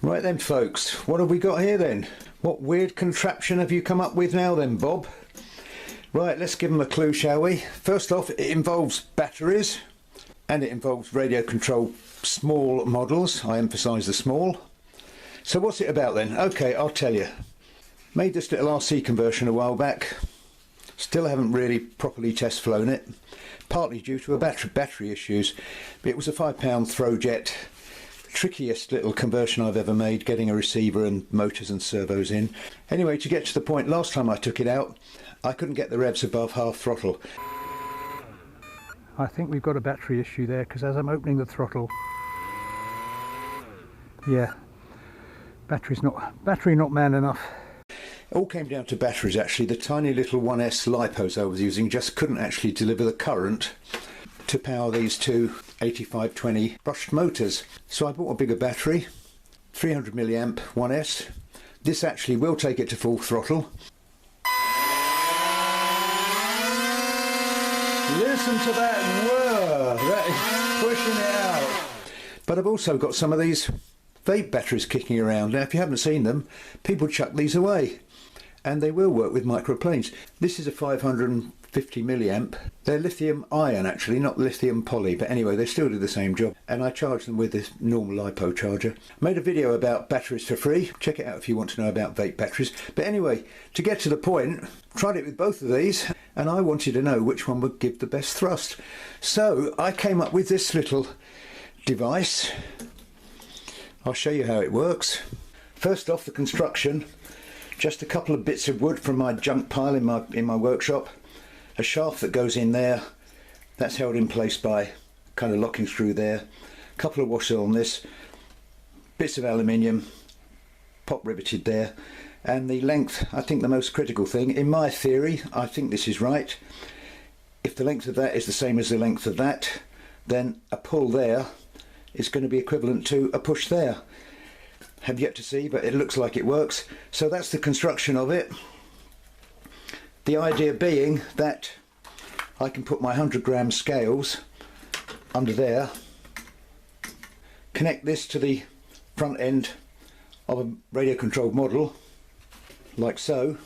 Right then folks, what have we got here then? What weird contraption have you come up with now then, Bob? Right, let's give them a clue, shall we? First off, it involves batteries and it involves radio control small models. I emphasise the small. So what's it about then? Okay, I'll tell you. Made this little RC conversion a while back. Still haven't really properly test flown it. Partly due to a battery issues. But it was a £5 Throwjet. Trickiest little conversion I've ever made, getting a receiver and motors and servos in. Anyway, to get to the point, last time I took it out, I couldn't get the revs above half throttle. I think we've got a battery issue there, because as I'm opening the throttle, yeah, battery not man enough. It all came down to batteries actually. The tiny little 1S LiPos I was using just couldn't actually deliver the current to power these two 8520 brushed motors. So I bought a bigger battery, 300 milliamp 1S. This actually will take it to full throttle. Listen to that whir, that is pushing it out. But I've also got some of these vape batteries kicking around. Now if you haven't seen them, people chuck these away and they will work with microplanes. This is a 550 milliamp. They're lithium ion actually, not lithium poly, but anyway they still do the same job, and I charge them with this normal LiPo charger. Made a video about batteries for free, check it out if you want to know about vape batteries. But anyway, to get to the point, tried it with both of these and I wanted to know which one would give the best thrust. So I came up with this little device. I'll show you how it works. First off, the construction. Just a couple of bits of wood from my junk pile in my workshop. A shaft that goes in there, that's held in place by kind of locking screw there. A couple of washers on this, bits of aluminium, pop riveted there. And the length, I think the most critical thing, in my theory, I think this is right. If the length of that is the same as the length of that, then a pull there is going to be equivalent to a push there. Have yet to see, but it looks like it works. So that's the construction of it. The idea being that I can put my 100-gram scales under there, connect this to the front end of a radio controlled model, like so,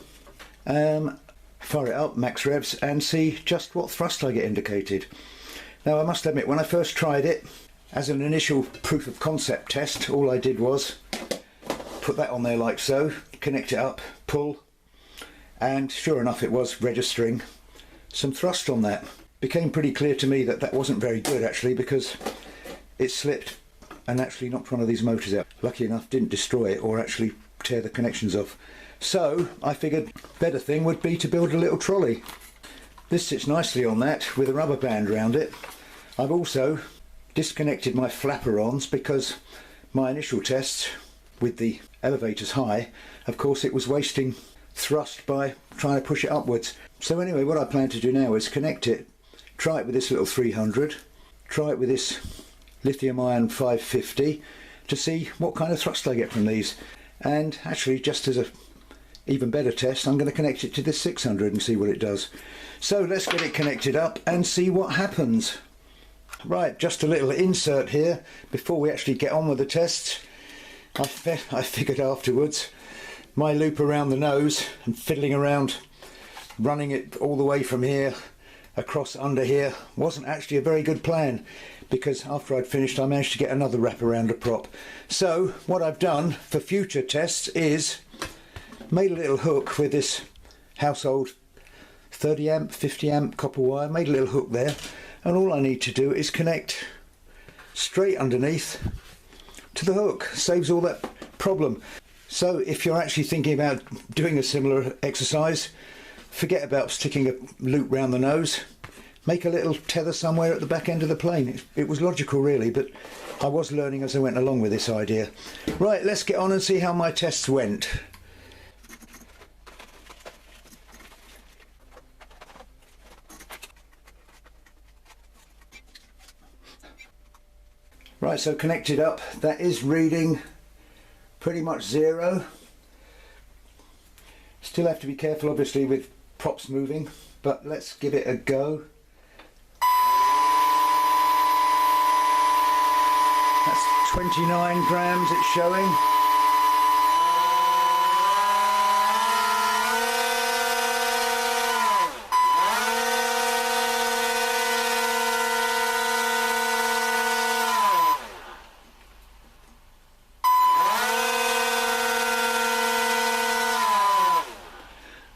fire it up, max revs, and see just what thrust I get indicated. Now I must admit, when I first tried it, as an initial proof of concept test, all I did was put that on there like so, connect it up, pull, and sure enough it was registering some thrust on that. Became pretty clear to me that that wasn't very good actually, because it slipped and actually knocked one of these motors out. Lucky enough, didn't destroy it or actually tear the connections off. So I figured better thing would be to build a little trolley. This sits nicely on that with a rubber band around it. I've also disconnected my flaperons because my initial tests with the elevators high, of course it was wasting thrust by trying to push it upwards. So anyway, what I plan to do now is connect it, try it with this little 300, try it with this lithium ion 550 to see what kind of thrust I get from these. And actually, just as a even better test, I'm going to connect it to this 600 and see what it does. So let's get it connected up and see what happens. Right, just a little insert here before we actually get on with the tests. I figured afterwards my loop around the nose and fiddling around, running it all the way from here across under here wasn't actually a very good plan, because after I'd finished I managed to get another wrap around a prop. So what I've done for future tests is made a little hook with this household 30 amp, 50 amp copper wire, made a little hook there, and all I need to do is connect straight underneath to the hook. Saves all that problem. So if you're actually thinking about doing a similar exercise, forget about sticking a loop round the nose. Make a little tether somewhere at the back end of the plane. It was logical really, but I was learning as I went along with this idea. Right, let's get on and see how my tests went. Right, so connected up, that is reading pretty much 0. Still have to be careful obviously with props moving, but let's give it a go. That's 29 grams it's showing.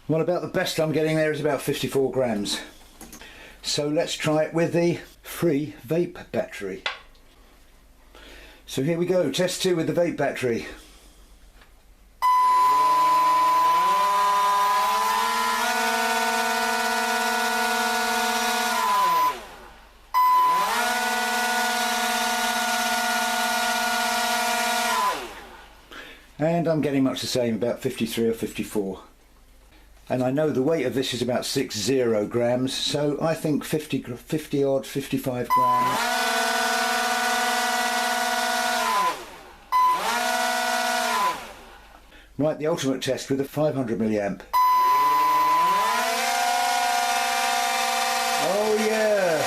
Well, about the best I'm getting there is about 54 grams. So let's try it with the free vape battery. So here we go, test 2 with the vape battery. And I'm getting much the same, about 53 or 54. And I know the weight of this is about 60 grams, so I think 50 odd, 55 grams. Right, the ultimate test with a 500 milliamp. Oh yeah!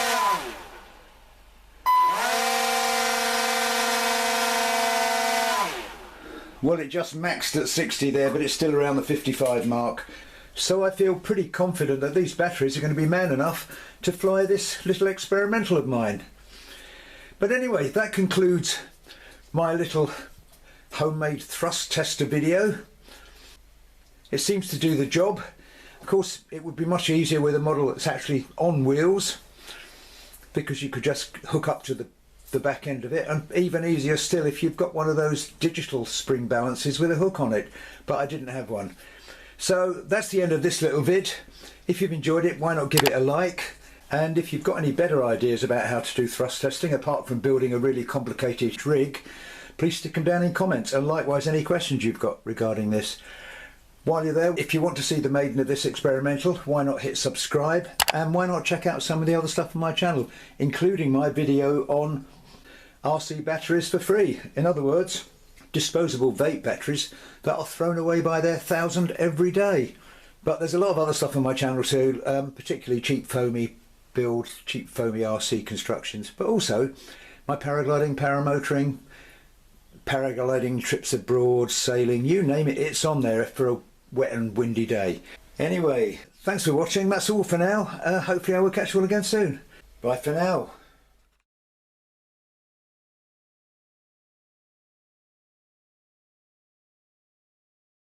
Well, it just maxed at 60 there, but it's still around the 55 mark. So I feel pretty confident that these batteries are going to be man enough to fly this little experimental of mine. But anyway, that concludes my little homemade thrust tester video. It seems to do the job. Of course, it would be much easier with a model that's actually on wheels, because you could just hook up to the back end of it, and even easier still if you've got one of those digital spring balances with a hook on it, but I didn't have one. So that's the end of this little vid. If you've enjoyed it, why not give it a like? And if you've got any better ideas about how to do thrust testing apart from building a really complicated rig, please stick them down in comments, and likewise any questions you've got regarding this. While you're there, if you want to see the maiden of this experimental, why not hit subscribe, and why not check out some of the other stuff on my channel, including my video on RC batteries for free. In other words, disposable vape batteries that are thrown away by their thousand every day. But there's a lot of other stuff on my channel too, particularly cheap foamy builds, cheap foamy RC constructions, but also my paragliding, paramotoring, paragliding trips abroad, sailing, you name it, it's on there for a wet and windy day. Anyway, thanks for watching. That's all for now. Hopefully I will catch you all again soon. Bye for now.